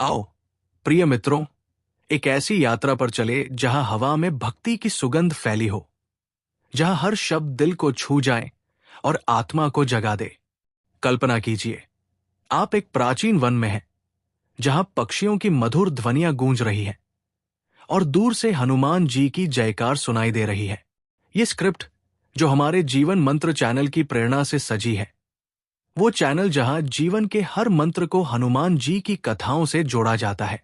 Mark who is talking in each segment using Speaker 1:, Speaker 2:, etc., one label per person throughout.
Speaker 1: आओ प्रिय मित्रों, एक ऐसी यात्रा पर चले जहां हवा में भक्ति की सुगंध फैली हो, जहां हर शब्द दिल को छू जाए और आत्मा को जगा दे। कल्पना कीजिए, आप एक प्राचीन वन में हैं, जहां पक्षियों की मधुर ध्वनियां गूंज रही हैं और दूर से हनुमान जी की जयकार सुनाई दे रही है। ये स्क्रिप्ट जो हमारे जीवन मंत्र चैनल की प्रेरणा से सजी है, वो चैनल जहां जीवन के हर मंत्र को हनुमान जी की कथाओं से जोड़ा जाता है,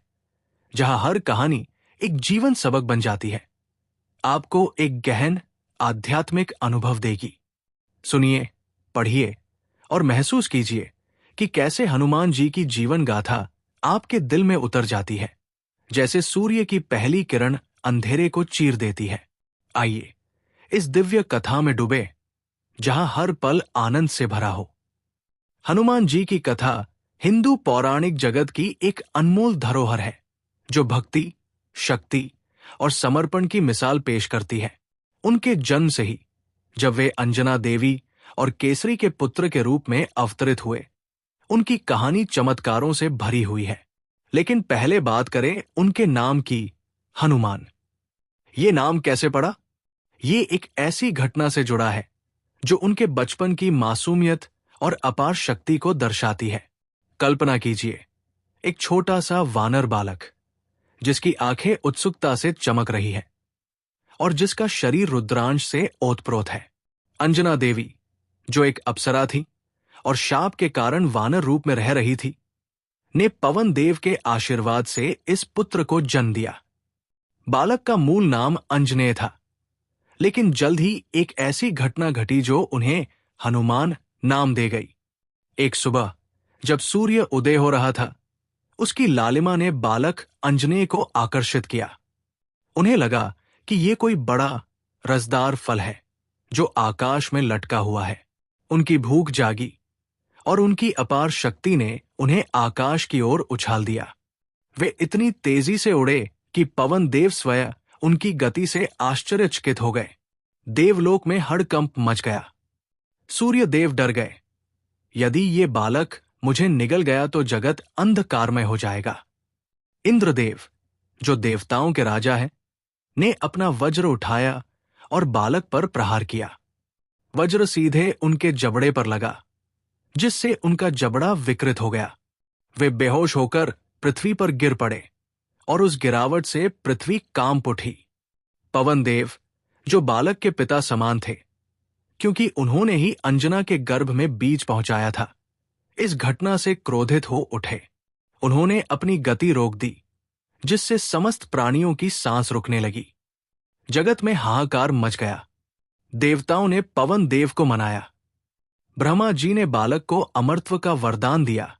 Speaker 1: जहां हर कहानी एक जीवन सबक बन जाती है, आपको एक गहन आध्यात्मिक अनुभव देगी। सुनिए, पढ़िए और महसूस कीजिए कि कैसे हनुमान जी की जीवन गाथा आपके दिल में उतर जाती है, जैसे सूर्य की पहली किरण अंधेरे को चीर देती है। आइए इस दिव्य कथा में डूबे, जहां हर पल आनंद से भरा हो। हनुमान जी की कथा हिंदू पौराणिक जगत की एक अनमोल धरोहर है, जो भक्ति, शक्ति और समर्पण की मिसाल पेश करती है। उनके जन्म से ही, जब वे अंजना देवी और केसरी के पुत्र के रूप में अवतरित हुए, उनकी कहानी चमत्कारों से भरी हुई है। लेकिन पहले बात करें उनके नाम की। हनुमान, ये नाम कैसे पड़ा? ये एक ऐसी घटना से जुड़ा है जो उनके बचपन की मासूमियत और अपार शक्ति को दर्शाती है। कल्पना कीजिए, एक छोटा सा वानर बालक, जिसकी आंखें उत्सुकता से चमक रही है और जिसका शरीर रुद्रांश से ओतप्रोत है। अंजना देवी, जो एक अप्सरा थी और शाप के कारण वानर रूप में रह रही थी, ने पवन देव के आशीर्वाद से इस पुत्र को जन्म दिया। बालक का मूल नाम अंजनेय था, लेकिन जल्द ही एक ऐसी घटना घटी जो उन्हें हनुमान नाम दे गई। एक सुबह जब सूर्य उदय हो रहा था, उसकी लालिमा ने बालक अंजनेय को आकर्षित किया। उन्हें लगा कि ये कोई बड़ा रसदार फल है जो आकाश में लटका हुआ है। उनकी भूख जागी और उनकी अपार शक्ति ने उन्हें आकाश की ओर उछाल दिया। वे इतनी तेजी से उड़े कि पवन देव स्वयं उनकी गति से आश्चर्यचकित हो गए। देवलोक में हड़कंप मच गया। सूर्य देव डर गए। यदि ये बालक मुझे निगल गया तो जगत अंधकारमय हो जाएगा। इंद्रदेव, जो देवताओं के राजा हैं, ने अपना वज्र उठाया और बालक पर प्रहार किया। वज्र सीधे उनके जबड़े पर लगा, जिससे उनका जबड़ा विकृत हो गया। वे बेहोश होकर पृथ्वी पर गिर पड़े और उस गिरावट से पृथ्वी कांप उठी। पवन देव, जो बालक के पिता समान थे, क्योंकि उन्होंने ही अंजना के गर्भ में बीज पहुंचाया था, इस घटना से क्रोधित हो उठे। उन्होंने अपनी गति रोक दी, जिससे समस्त प्राणियों की सांस रुकने लगी। जगत में हाहाकार मच गया। देवताओं ने पवन देव को मनाया। ब्रह्मा जी ने बालक को अमरत्व का वरदान दिया।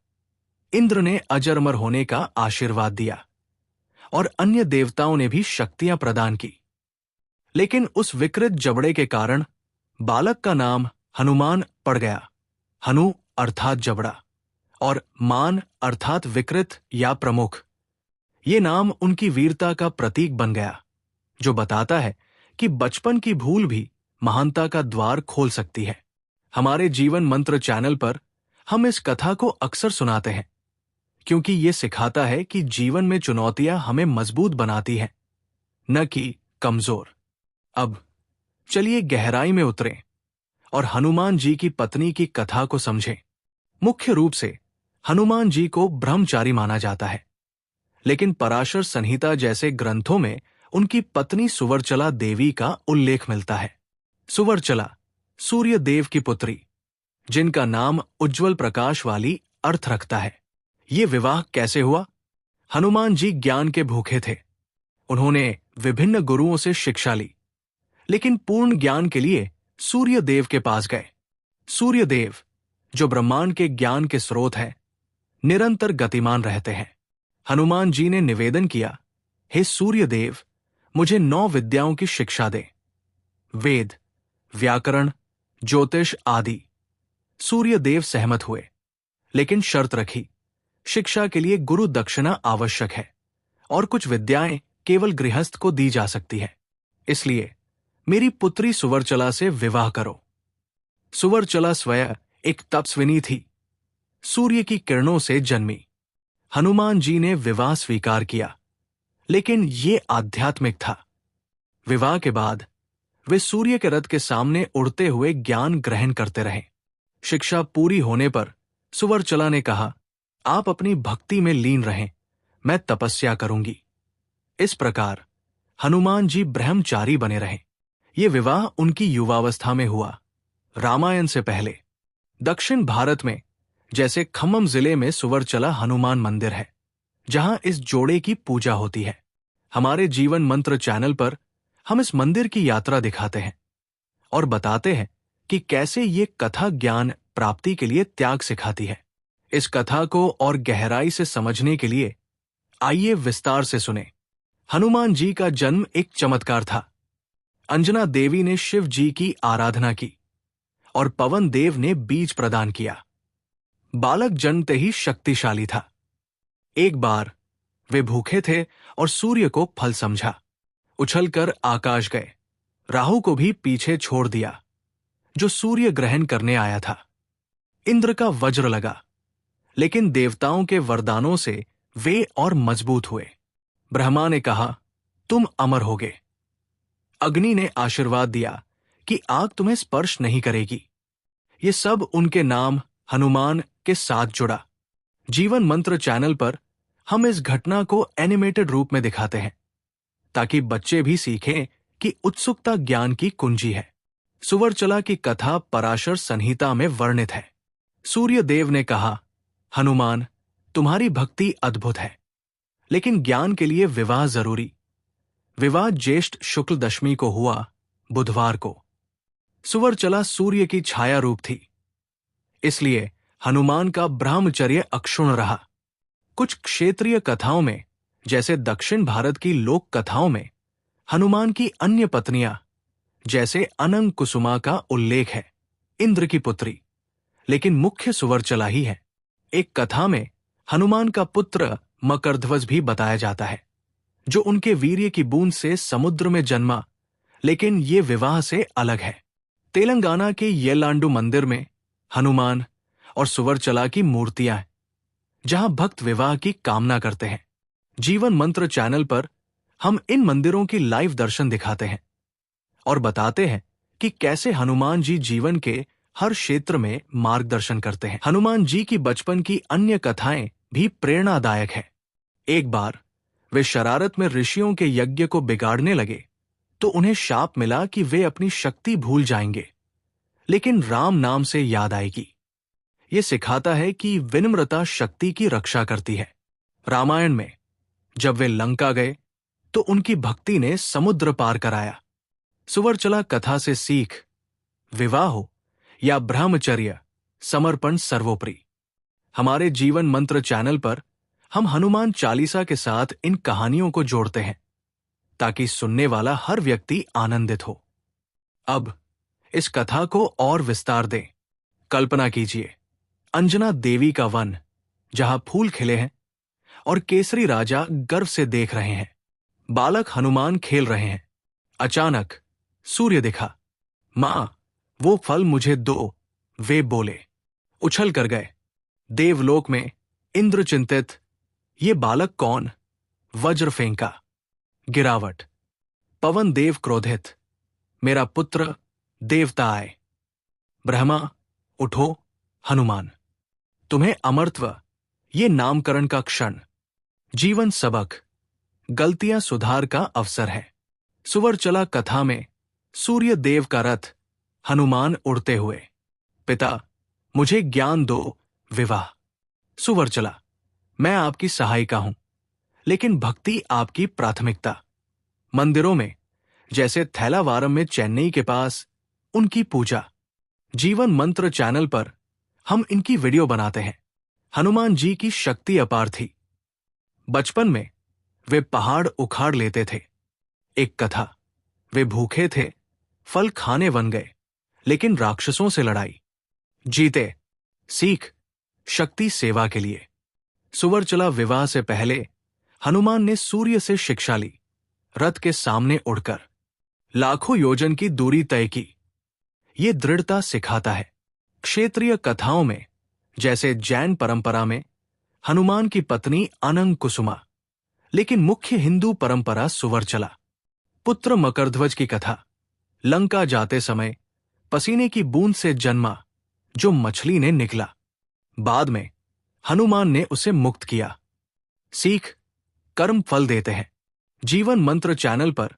Speaker 1: इंद्र ने अजर-अमर होने का आशीर्वाद दिया और अन्य देवताओं ने भी शक्तियां प्रदान की। लेकिन उस विकृत जबड़े के कारण बालक का नाम हनुमान पड़ गया। हनु अर्थात जबड़ा और मान अर्थात विकृत या प्रमुख। ये नाम उनकी वीरता का प्रतीक बन गया, जो बताता है कि बचपन की भूल भी महानता का द्वार खोल सकती है। हमारे जीवन मंत्र चैनल पर हम इस कथा को अक्सर सुनाते हैं, क्योंकि ये सिखाता है कि जीवन में चुनौतियां हमें मजबूत बनाती हैं, न कि कमजोर। अब चलिए गहराई में उतरें और हनुमान जी की पत्नी की कथा को समझें। मुख्य रूप से हनुमान जी को ब्रह्मचारी माना जाता है, लेकिन पराशर संहिता जैसे ग्रंथों में उनकी पत्नी सुवर्चला देवी का उल्लेख मिलता है। सुवर्चला सूर्य देव की पुत्री, जिनका नाम उज्जवल प्रकाश वाली अर्थ रखता है। ये विवाह कैसे हुआ? हनुमान जी ज्ञान के भूखे थे। उन्होंने विभिन्न गुरुओं से शिक्षा ली, लेकिन पूर्ण ज्ञान के लिए सूर्य देव के पास गए। सूर्य देव, जो ब्रह्मांड के ज्ञान के स्रोत हैं, निरंतर गतिमान रहते हैं। हनुमान जी ने निवेदन किया, हे सूर्य देव, मुझे 9 विद्याओं की शिक्षा दे, वेद, व्याकरण, ज्योतिष आदि। सूर्य देव सहमत हुए, लेकिन शर्त रखी, शिक्षा के लिए गुरु दक्षिणा आवश्यक है और कुछ विद्याएं केवल गृहस्थ को दी जा सकती है। इसलिए मेरी पुत्री सुवर्चला से विवाह करो। सुवर्चला स्वयं एक तपस्विनी थी। सूर्य की किरणों से जन्मी हनुमान जी ने विवाह स्वीकार किया, लेकिन ये आध्यात्मिक था। विवाह के बाद वे सूर्य के रथ के सामने उड़ते हुए ज्ञान ग्रहण करते रहे। शिक्षा पूरी होने पर सुवर्चला ने कहा, आप अपनी भक्ति में लीन रहें, मैं तपस्या करूंगी। इस प्रकार हनुमान जी ब्रह्मचारी बने रहे। ये विवाह उनकी युवावस्था में हुआ, रामायण से पहले। दक्षिण भारत में जैसे खम्मम जिले में सुवर्चला हनुमान मंदिर है, जहां इस जोड़े की पूजा होती है। हमारे जीवन मंत्र चैनल पर हम इस मंदिर की यात्रा दिखाते हैं और बताते हैं कि कैसे ये कथा ज्ञान प्राप्ति के लिए त्याग सिखाती है। इस कथा को और गहराई से समझने के लिए आइए विस्तार से सुने। हनुमान जी का जन्म एक चमत्कार था। अंजना देवी ने शिव जी की आराधना की और पवन देव ने बीज प्रदान किया। बालक जन्मते ही शक्तिशाली था। एक बार वे भूखे थे और सूर्य को फल समझा। उछलकर आकाश गए, राहु को भी पीछे छोड़ दिया, जो सूर्य ग्रहण करने आया था। इंद्र का वज्र लगा, लेकिन देवताओं के वरदानों से वे और मजबूत हुए। ब्रह्मा ने कहा, तुम अमर होगे। अग्नि ने आशीर्वाद दिया कि आग तुम्हें स्पर्श नहीं करेगी। ये सब उनके नाम हनुमान के साथ जुड़ा। जीवन मंत्र चैनल पर हम इस घटना को एनिमेटेड रूप में दिखाते हैं, ताकि बच्चे भी सीखें कि उत्सुकता ज्ञान की कुंजी है। सुवर्चला की कथा पराशर संहिता में वर्णित है। सूर्य देव ने कहा, हनुमान, तुम्हारी भक्ति अद्भुत है, लेकिन ज्ञान के लिए विवाह जरूरी। विवाह ज्येष्ठ शुक्ल दशमी को हुआ, बुधवार को। सुवर्चला सूर्य की छाया रूप थी, इसलिए हनुमान का ब्रह्मचर्य अक्षुण्ण रहा। कुछ क्षेत्रीय कथाओं में, जैसे दक्षिण भारत की लोक कथाओं में, हनुमान की अन्य पत्नियां जैसे अनंग कुसुमा का उल्लेख है, इंद्र की पुत्री, लेकिन मुख्य सुवर्चला ही है। एक कथा में हनुमान का पुत्र मकरध्वज भी बताया जाता है, जो उनके वीर्य की बूंद से समुद्र में जन्मा, लेकिन ये विवाह से अलग है। तेलंगाना के येलांडू मंदिर में हनुमान और सुवर्चला की मूर्तियां हैं, जहां भक्त विवाह की कामना करते हैं। जीवन मंत्र चैनल पर हम इन मंदिरों की लाइव दर्शन दिखाते हैं और बताते हैं कि कैसे हनुमान जी जीवन के हर क्षेत्र में मार्गदर्शन करते हैं। हनुमान जी की बचपन की अन्य कथाएं भी प्रेरणादायक है। एक बार वे शरारत में ऋषियों के यज्ञ को बिगाड़ने लगे, तो उन्हें शाप मिला कि वे अपनी शक्ति भूल जाएंगे, लेकिन राम नाम से याद आएगी। ये सिखाता है कि विनम्रता शक्ति की रक्षा करती है। रामायण में जब वे लंका गए, तो उनकी भक्ति ने समुद्र पार कराया। सुवर्चला कथा से सीख, विवाह हो या ब्रह्मचर्य, समर्पण सर्वोपरि। हमारे जीवन मंत्र चैनल पर हम हनुमान चालीसा के साथ इन कहानियों को जोड़ते हैं, ताकि सुनने वाला हर व्यक्ति आनंदित हो। अब इस कथा को और विस्तार दें। कल्पना कीजिए, अंजना देवी का वन, जहां फूल खिले हैं और केसरी राजा गर्व से देख रहे हैं। बालक हनुमान खेल रहे हैं। अचानक सूर्य दिखा। मां, वो फल मुझे दो, वे बोले। उछल कर गए। देवलोक में इंद्र चिंतित, ये बालक कौन? वज्र फेंका। गिरावट। पवन देव क्रोधित, मेरा पुत्र देवता आए। ब्रह्मा, उठो। हनुमान, तुम्हें अमरत्व, ये नामकरण का क्षण। जीवन सबक, गलतियां सुधार का अवसर है। सुवर्चला कथा में सूर्य देव का रथ, हनुमान उड़ते हुए। पिता, मुझे ज्ञान दो, विवाह। सुवर्चला, मैं आपकी सहायिका हूं, लेकिन भक्ति आपकी प्राथमिकता। मंदिरों में, जैसे थैलावारम में चेन्नई के पास, उनकी पूजा। जीवन मंत्र चैनल पर हम इनकी वीडियो बनाते हैं। हनुमान जी की शक्ति अपार थी। बचपन में वे पहाड़ उखाड़ लेते थे। एक कथा, वे भूखे थे, फल खाने बन गए, लेकिन राक्षसों से लड़ाई जीते। सीख, शक्ति सेवा के लिए। सुवर्चला विवाह से पहले हनुमान ने सूर्य से शिक्षा ली, रथ के सामने उड़कर लाखों योजन की दूरी तय की। ये दृढ़ता सिखाता है। क्षेत्रीय कथाओं में, जैसे जैन परंपरा में, हनुमान की पत्नी अनंग कुसुमा, लेकिन मुख्य हिंदू परंपरा सुवर्चला। पुत्र मकरध्वज की कथा। लंका जाते समय पसीने की बूंद से जन्मा जो मछली ने निकला, बाद में हनुमान ने उसे मुक्त किया। सीख, कर्म फल देते हैं। जीवन मंत्र चैनल पर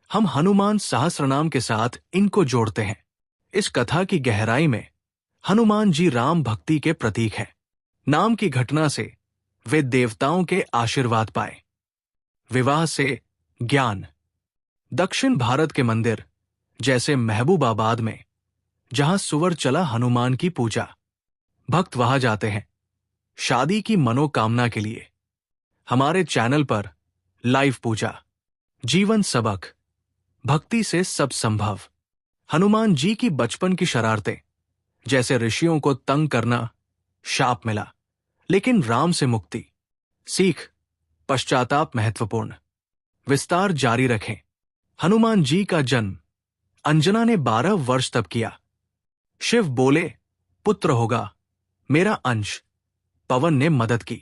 Speaker 1: हम हनुमान सहस्रनाम के साथ इनको जोड़ते हैं। इस कथा की गहराई में हनुमान जी राम भक्ति के प्रतीक हैं। नाम की घटना से वे देवताओं के आशीर्वाद पाए। विवाह से ज्ञान। दक्षिण भारत के मंदिर जैसे महबूबाबाद में, जहां सुवर्चला हनुमान की पूजा, भक्त वहां जाते हैं शादी की मनोकामना के लिए। हमारे चैनल पर लाइव पूजा, जीवन सबक, भक्ति से सब संभव। हनुमान जी की बचपन की शरारतें, जैसे ऋषियों को तंग करना, शाप मिला, लेकिन राम से मुक्ति। सीख, पश्चाताप महत्वपूर्ण। विस्तार जारी रखें। हनुमान जी का जन्म अंजना ने 12 वर्ष तब किया। शिव बोले, पुत्र होगा मेरा अंश। पवन ने मदद की।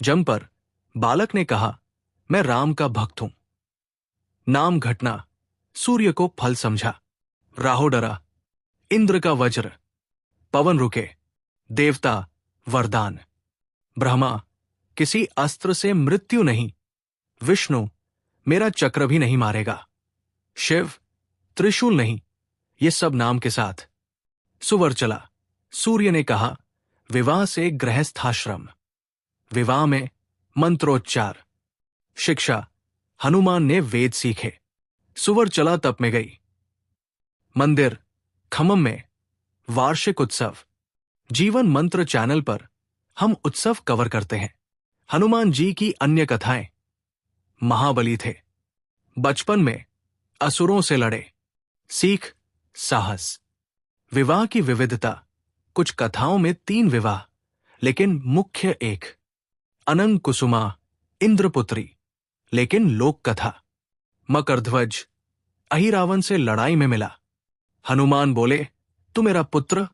Speaker 1: जम पर बालक ने कहा, मैं राम का भक्त हूं। नाम घटना, सूर्य को फल समझा। राहु डरा, इंद्र का वज्र। पवन रुके, देवता वरदान। ब्रह्मा, किसी अस्त्र से मृत्यु नहीं। विष्णु, मेरा चक्र भी नहीं मारेगा। शिव, त्रिशूल नहीं, ये सब नाम के साथ। सुवर्चला, सूर्य ने कहा, विवाह से गृहस्थाश्रम। विवाह में मंत्रोच्चार। शिक्षा, हनुमान ने वेद सीखे। सुवर्चला तप में गई। मंदिर, खम्मम में वार्षिक उत्सव। जीवन मंत्र चैनल पर हम उत्सव कवर करते हैं। हनुमान जी की अन्य कथाएं। महाबली थे, बचपन में असुरों से लड़े। सीख, साहस। विवाह की विविधता। कुछ कथाओं में 3 विवाह, लेकिन मुख्य एक। अनंग कुसुमा, इंद्रपुत्री, लेकिन लोक कथा। मकरध्वज, अहिरावण से लड़ाई में मिला। हनुमान बोले, तू मेरा पुत्र,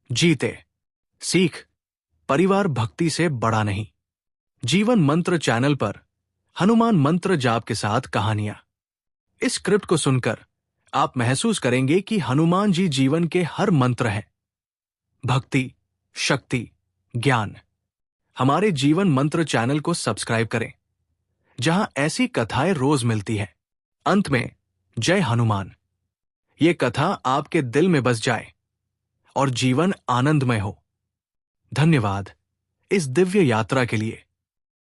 Speaker 1: जीते। सीख, परिवार भक्ति से बड़ा नहीं। जीवन मंत्र चैनल पर हनुमान मंत्र जाप के साथ कहानियां। इस स्क्रिप्ट को सुनकर आप महसूस करेंगे कि हनुमान जी जीवन के हर मंत्र हैं। भक्ति, शक्ति, ज्ञान। हमारे जीवन मंत्र चैनल को सब्सक्राइब करें, जहां ऐसी कथाएं रोज मिलती हैं। अंत में जय हनुमान। ये कथा आपके दिल में बस जाए और जीवन आनंदमय हो। धन्यवाद इस दिव्य यात्रा के लिए।